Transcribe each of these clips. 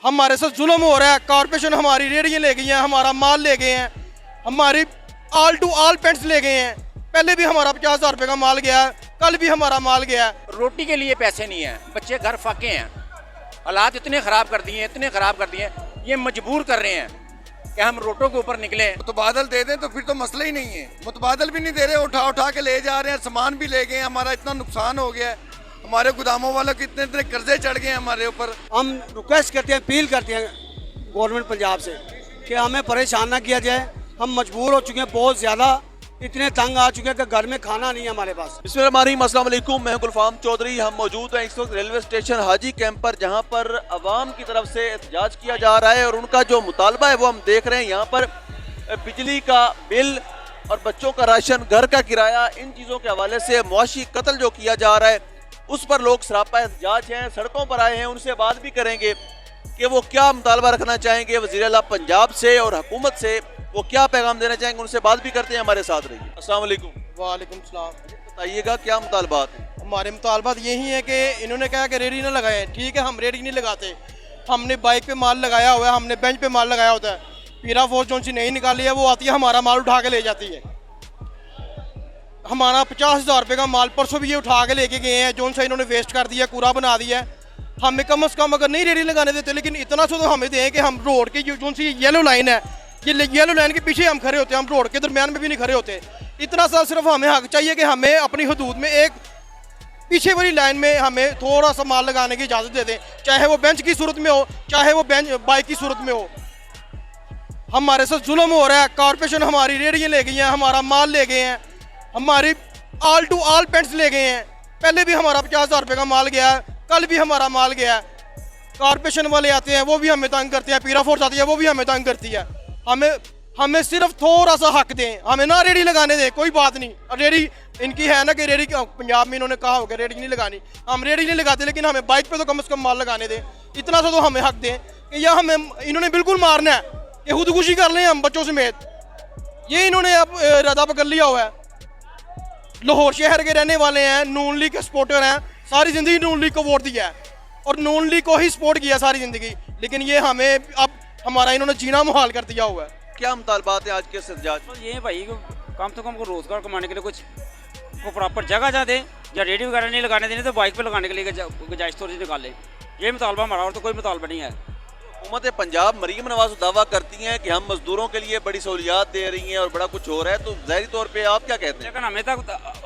हमारे साथ जुल्म हो रहा है। कॉरपोरेशन हमारी रेहड़ियाँ ले गई हैं, हमारा माल ले गए हैं, हमारी ऑल टू ऑल पेंट्स ले गए हैं। पहले भी हमारा 50,000 रुपये का माल गया है, कल भी हमारा माल गया है। रोटी के लिए पैसे नहीं है, बच्चे घर फाके हैं। हालात इतने ख़राब कर दिए, इतने ख़राब कर दिए, ये मजबूर कर रहे हैं कि हम रोटों के ऊपर निकले। मुतबादल दे दें तो फिर तो मसला ही नहीं है। मुतबादल भी नहीं दे रहे, उठा उठा के ले जा रहे हैं, सामान भी ले गए। हमारा इतना नुकसान हो गया है, हमारे गोदामों वालों के इतने इतने कर्जे चढ़ गए हमारे ऊपर। हम रिक्वेस्ट करते हैं, अपील करते हैं गवर्नमेंट पंजाब से कि हमें परेशान ना किया जाए। हम मजबूर हो चुके हैं बहुत ज़्यादा, इतने तंग आ चुके हैं कि घर में खाना नहीं है हमारे पास। बिस्मिल्लाहिर्रहमानिर्रहीम, अस्सलाम वालेकुम। मैं गुलफाम चौधरी। हम मौजूद हैं इस वक्त रेलवे स्टेशन हाजी कैंप पर, जहां पर अवाम की तरफ से एहतजाज किया जा रहा है और उनका जो मुतालबा है वो हम देख रहे हैं। यहाँ पर बिजली का बिल और बच्चों का राशन, घर का किराया, इन चीज़ों के हवाले से मुआशी कत्ल जो किया जा रहा है उस पर लोग सरापा एहतजाज हैं, सड़कों पर आए हैं। उनसे बात भी करेंगे कि वो क्या मुतालबा रखना चाहेंगे वज़ीर आला पंजाब से और हुकूमत से, वो क्या पैगाम देना चाहेंगे, उनसे बात भी करते हैं। हमारे साथ रहिए। अस्सलाम वालेकुम। वालेकुम सलाम। बताइएगा क्या मुतालबात है? हमारे मुतालबात यही है कि इन्होंने कहा कि रेडी ना लगाए। ठीक है, हम रेडी नहीं लगाते। हमने बाइक पे माल लगाया हुआ है, हमने बेंच पे माल लगाया होता है। पीरा फोर्स जो सी नहीं निकाली है वो आती है, हमारा माल उठा के ले जाती है। हमारा 50,000 रुपये का माल परसों भी ये उठा के लेके गए हैं, जो सा इन्होंने वेस्ट कर दिया, कूड़ा बना दिया है। हमें कम से कम अगर नहीं रेडी लगाने देते, लेकिन इतना सा तो हमें दें कि हम रोड की जो सी येलो लाइन है, ये येलो लाइन के पीछे हम खड़े होते हैं, हम रोड के दरमियान में भी नहीं खड़े होते। इतना सा सिर्फ हमें हक चाहिए कि हमें अपनी हदूद में एक पीछे वाली लाइन में हमें थोड़ा सा माल लगाने की इजाज़त दे दें, चाहे वो बेंच की सूरत में हो, चाहे वो बाइक की सूरत में हो। हमारे साथ जुल्म हो रहा है। कॉरपोरेशन हमारी रेहड़ियाँ ले गई हैं, हमारा माल ले गए हैं, हमारी ऑल टू ऑल पेंट्स ले गए हैं। पहले भी हमारा 50,000 रुपये का माल गया है, कल भी हमारा माल गया है। कॉरपोरेशन वाले आते हैं, वो भी हमें तंग करते हैं। पीरा फोर्स आती है, वो भी हमें तंग करती है। हमें सिर्फ थोड़ा सा हक दें, हमें ना रेडी लगाने दें, कोई बात नहीं। और रेडी इनकी है ना कि रेडी पंजाब में इन्होंने कहा होगा रेडी नहीं लगानी, हम रेडी नहीं लगाते, लेकिन हमें बाइक पे तो कम से कम माल लगाने दें। इतना सा तो हमें हक दें कि यह हमें इन्होंने बिल्कुल मारना है कि खुदकुशी कर लें हम बच्चों समेत। ये इन्होंने अब इरादा पकड़ लिया हुआ है। लाहौर शहर के रहने वाले हैं, नून लीग के सपोर्टर हैं, सारी ज़िंदगी नून लीग को वोट दिया है और नून लीग को ही सपोर्ट किया सारी ज़िंदगी, लेकिन ये हमें अब हमारा इन्होंने जीना मुहाल कर दिया हुआ है। क्या मुतालबात है आज के एहतजाज? तो ये भाई कम से कम को रोज़गार कमाने के लिए कुछ को प्रॉपर जगह जा दे, या रेडी वगैरह नहीं लगाने देने तो बाइक पे लगाने के लिए गुंजाइश थोड़ी सी निकाल ले। ये मुतालबा हमारा, और तो कोई मुतालबा नहीं है। हुकूमत पंजाब मरीम नवाज दावा करती हैं कि हम मजदूरों के लिए बड़ी सहूलियात दे रही हैं और बड़ा कुछ हो रहा है, तो ज़ाहिरी तौर पे आप क्या कहते हैं? लेकिन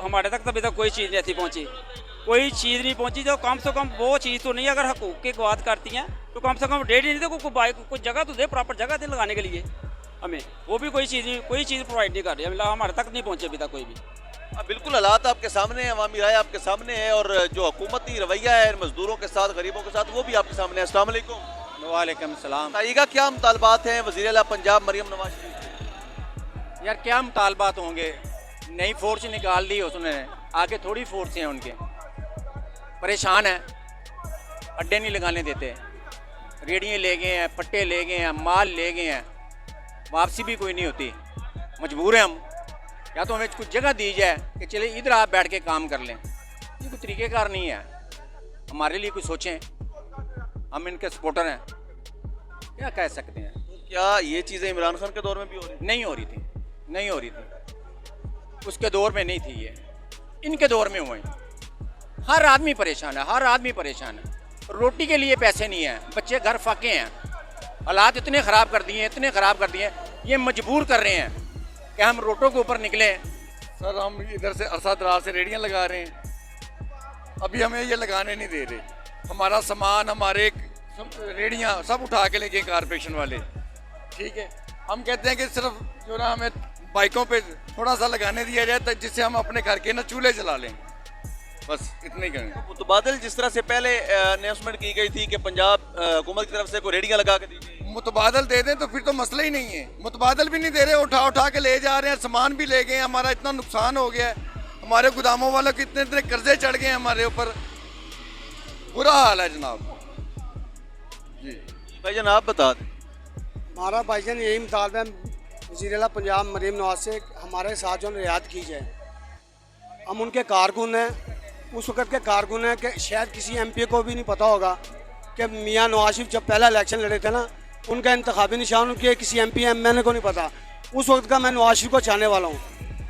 हमारे तक अभी तक कोई चीज़ नहीं ऐसी पहुँची, कोई चीज़ नहीं पहुँची। जो कम से कम वो चीज़ तो नहीं, अगर हकूक़ की बात करती हैं तो कम से कम रेडी नहीं तो कोई जगह तो दे, प्रॉपर जगह दे लगाने के लिए हमें। वो भी कोई चीज़ नहीं, कोई चीज़ प्रोवाइड नहीं कर रही, हमारे तक नहीं पहुँचे अभी तक कोई भी। बिल्कुल हालात आपके सामने है, अवामी राय आपके सामने है और जो हुकूमती रवैया है मजदूरों के साथ, गरीबों के साथ, वो भी आपके सामने है। अस्सलाम वालेकुम। वालेकुम सलाम। बताइएगा क्या मुतालबात हैं वज़ीर आला पंजाब मरीम नवाज शरीफ? यार क्या मुतालबात होंगे, नई फोर्स निकाल दी उसने, आगे थोड़ी फोर्स हैं उनके। परेशान है, अड्डे नहीं लगाने देते, रेडियाँ ले गए हैं, पट्टे ले गए हैं, माल ले गए हैं, वापसी भी कोई नहीं होती। मजबूर हैं हम, या तो हमें कुछ जगह दी जाए कि चले इधर आप बैठ के काम कर लें। ये कोई तरीक़ेकार नहीं है, हमारे लिए कुछ सोचें। हम इनके सपोर्टर हैं, क्या कह सकते हैं। क्या ये चीज़ें इमरान खान के दौर में भी हो रही थी? नहीं हो रही थी, नहीं हो रही थी, उसके दौर में नहीं थी, ये इनके दौर में हुए। हर आदमी परेशान है, हर आदमी परेशान है। रोटी के लिए पैसे नहीं हैं, बच्चे घर फाके हैं। हालात इतने ख़राब कर दिए, इतने ख़राब कर दिए, ये मजबूर कर रहे हैं कि हम रोटों के ऊपर निकले। सर हम इधर से अरसा दराज से रेडियाँ लगा रहे हैं, अभी हमें ये लगाने नहीं दे रहे। हमारा सामान, हमारे रेडियाँ सब उठा के ले गए कॉरपोरेशन वाले। ठीक है, हम कहते हैं कि सिर्फ जो ना हमें बाइकों पे थोड़ा सा लगाने दिया जाए जिससे हम अपने घर के ना चूल्हे जला लें, बस इतना ही करें। मुतबादल जिस तरह से पहले अनाउंसमेंट की गई थी कि पंजाब हुकूमत की तरफ से कोई रेडियाँ लगा के दी गई, मुतबादल दे दें तो फिर तो मसला ही नहीं है। मुतबादल भी नहीं दे रहे, उठा उठा के ले जा रहे हैं, सामान भी ले गए। हमारा इतना नुकसान हो गया है, हमारे गोदामों वालों के इतने इतने कर्जे चढ़ गए हमारे ऊपर, बुरा हाल है जनाब जी। भाईजान आप बता दें। हमारा भाईजान यही मुतालबा है वज़ीर आला पंजाब मरीम नवाज से, हमारे साथ जो रियायत की जाए। हम उनके कारकुन हैं, उस वक़्त के कारकुन हैं कि शायद किसी MP को भी नहीं पता होगा कि मियाँ नवाज शरीफ जब पहला इलेक्शन लड़े थे ना, उनका इंतखाबी निशान उनके किसी MP MNA को नहीं पता। उस वक्त का मैं नवाज शरीफ को चाहने वाला हूँ,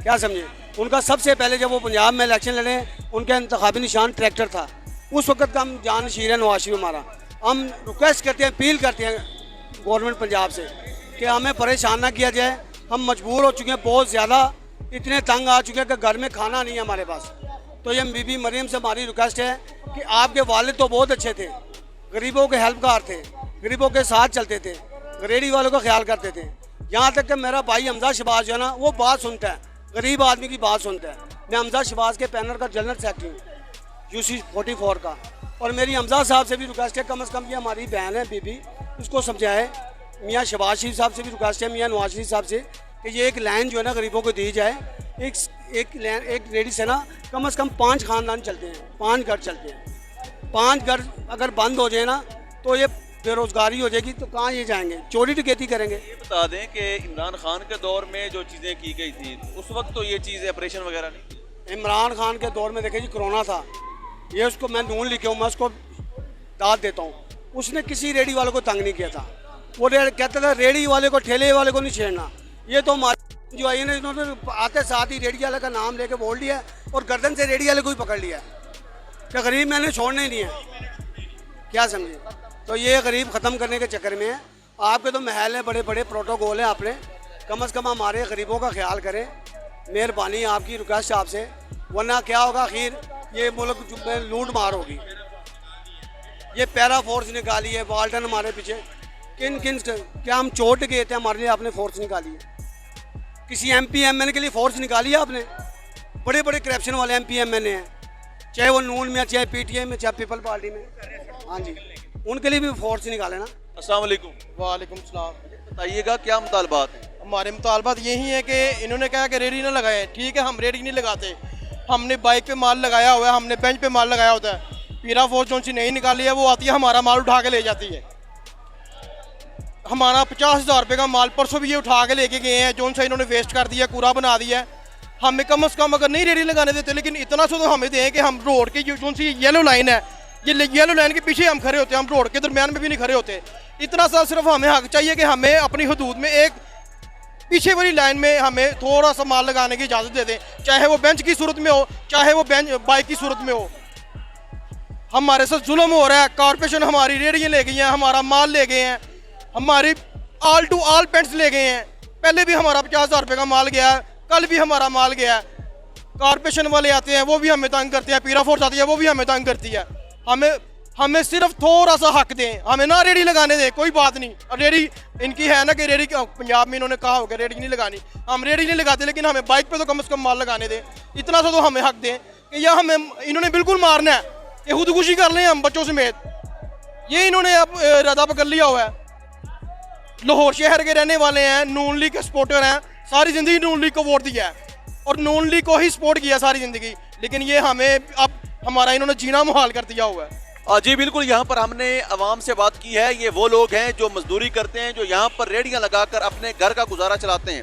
क्या समझे। उनका सबसे पहले जब वो पंजाब में इलेक्शन लड़े, उनका इंतखाबी निशान ट्रैक्टर था। उस वक्त का हम जानशीर है नवाज शरीफ हमारा। हम रिक्वेस्ट करते हैं, अपील करते हैं गवर्नमेंट पंजाब से कि हमें परेशान ना किया जाए। हम मजबूर हो चुके हैं बहुत ज़्यादा, इतने तंग आ चुके हैं कि घर में खाना नहीं है हमारे पास। तो ये बीबी मरियम से हमारी रिक्वेस्ट है कि आपके वालिद तो बहुत अच्छे थे, गरीबों के हेल्पगार थे, गरीबों के साथ चलते थे, रेडी वालों का ख्याल करते थे। यहाँ तक कि मेरा भाई हमजा शहबाज जो है ना, वो बात सुनता है, गरीब आदमी की बात सुनता है। मैं हमजा शहबाज के पैनल का जनरल सेक्रेटरी हूँ UC 44 का। और मेरी हमजा साहब से भी रिक्वेस्ट है, कम से कम ये हमारी बहन है बीबी, उसको समझाए। मियाँ शहबाज शरीफ साहब से भी रिक्वेस्ट है, मियाँ नवाज शरीफ साहब से, कि ये एक लाइन जो है ना गरीबों को दी जाए। एक रेडी से ना कम से कम 5 खानदान चलते हैं, 5 घर चलते हैं। 5 घर अगर बंद हो जाए ना तो ये बेरोजगारी हो जाएगी। तो कहाँ ये जाएंगे, चोरी डकैती करेंगे। ये बता दें कि इमरान खान के दौर में जो चीज़ें की गई थी उस वक्त तो ये चीज़ ऑपरेशन वगैरह नहीं। इमरान खान के दौर में देखे जी कोरोना था, ये उसको मैं नून लिखे हूँ, मैं उसको दाद देता हूँ। उसने किसी रेडी वाले को तंग नहीं किया था। वो कहता था रेडी वाले को, ठेले वाले को नहीं छेड़ना। ये तो हमारे जो आई ने, इन्होंने आते साथ ही रेडी वाले का नाम लेके बोल दिया और गर्दन से रेडी वाले को ही पकड़ लिया कि गरीब मैंने छोड़ने ही नहीं है, क्या समझे। तो ये गरीब ख़त्म करने के चक्कर में है। आपके तो महल हैं, बड़े बड़े प्रोटोकॉल हैं, आपने कम से कम हमारे गरीबों का ख्याल करें। मेहरबानी आपकी रिक्वेस्ट आपसे, वरना क्या होगा आखिर ये मुल्क में लूट मार होगी। ये पैरा फोर्स निकाली है, वाल्टन हमारे पीछे, किन क्या हम चोट गए थे, हमारे लिए आपने फोर्स निकाली है। किसी MP MNA के लिए फोर्स निकाली है आपने। बड़े बड़े करप्शन वाले MP MNA हैं, चाहे वो नून में, चाहे PTI में, चाहे पीपल पार्टी में। हाँ जी, उनके लिए भी फोर्स निकाले ना। अस्सलाम वालेकुम। वालेकुम सलाम। बताइएगा क्या मुतालबात हैं? हमारे मुतालबात यही है कि इन्होंने कहा कि रेडी ना लगाए। ठीक है, हम रेडी नहीं लगाते, हमने बाइक पे माल लगाया हुआ है, हमने बेंच पे माल लगाया होता है। पीरा फोर्स जो सी नहीं निकाली है, वो आती है हमारा माल उठा के ले जाती है। हमारा 50,000 रुपये का माल परसों भी ये उठा के लेके गए हैं, जो सा इन्होंने वेस्ट कर दिया, कूड़ा बना दिया है। हमें कम से कम अगर नहीं रेडी लगाने देते, लेकिन इतना सा तो हमें दें कि हम रोड की जो सी येलो लाइन है, ये येलो लाइन के पीछे हम खड़े होते हैं, हम रोड के दरमियान में भी नहीं खड़े होते। इतना सा सिर्फ हमें हक चाहिए कि हमें अपनी हदूद में एक पीछे वाली लाइन में हमें थोड़ा सा माल लगाने की इजाज़त दे दें, चाहे वो बेंच की सूरत में हो, चाहे वो बाइक की सूरत में हो। हमारे साथ जुल्म हो रहा है। कॉरपोरेशन हमारी रेडियाँ ले गई हैं, हमारा माल ले गए हैं, हमारी ऑल टू ऑल पेंट्स ले गए हैं। पहले भी हमारा 50,000 रुपये का माल गया, कल भी हमारा माल गया। कॉरपोरेशन वाले आते हैं, वो भी हमें तंग करते हैं, पीरा फोर्स आती है, वो भी हमें तंग करती है। हमें सिर्फ थोड़ा सा हक दें, हमें ना रेडी लगाने दें, कोई बात नहीं। और रेडी इनकी है ना कि रेडी पंजाब में इन्होंने कहा होगा रेडी नहीं लगानी, हम रेडी नहीं लगाते, लेकिन हमें बाइक पे तो कम से कम माल लगाने दें। इतना सा तो हमें हक दें कि यह हमें इन्होंने बिल्कुल मारना है, ये खुदकुशी कर लें हम बच्चों समेत। ये इन्होंने अब इरादा पकड़ लिया हुआ है। लाहौर शहर के रहने वाले हैं, नून लीग के सपोर्टर हैं, सारी ज़िंदगी नून लीग को वोट दिया है और नून लीग को ही सपोर्ट किया सारी ज़िंदगी, लेकिन ये हमें अब हमारा इन्होंने जीना मुहाल कर दिया हुआ है। जी बिल्कुल, यहाँ पर हमने आवाम से बात की है। ये वो लोग हैं जो मजदूरी करते हैं, जो यहाँ पर रेडियाँ लगाकर अपने घर का गुजारा चलाते हैं,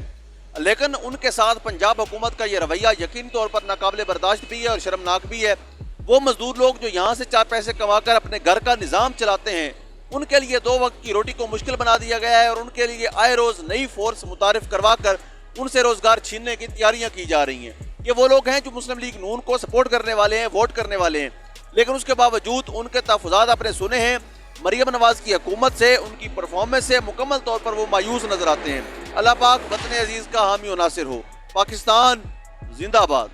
लेकिन उनके साथ पंजाब हुकूमत का ये रवैया यकीनी तौर पर नाकाबिले बर्दाश्त भी है और शर्मनाक भी है। वो मजदूर लोग जो यहाँ से 4 पैसे कमाकर अपने घर का निज़ाम चलाते हैं, उनके लिए 2 वक्त की रोटी को मुश्किल बना दिया गया है और उनके लिए आए रोज़ नई फोर्स मुतारिफ करवा कर उनसे रोज़गार छीनने की तैयारियाँ की जा रही हैं। ये वो लोग हैं जो मुस्लिम लीग नून को सपोर्ट करने वाले हैं, वोट करने वाले हैं, लेकिन उसके बावजूद उनके तहफ़्फ़ुज़ात आपने सुने हैं। मरियम नवाज़ की हुकूमत से, उनकी परफॉर्मेंस से मुकम्मल तौर पर वो मायूस नजर आते हैं। अल्लाह पाक वतन अजीज़ का हामी और नासिर हो। पाकिस्तान जिंदाबाद।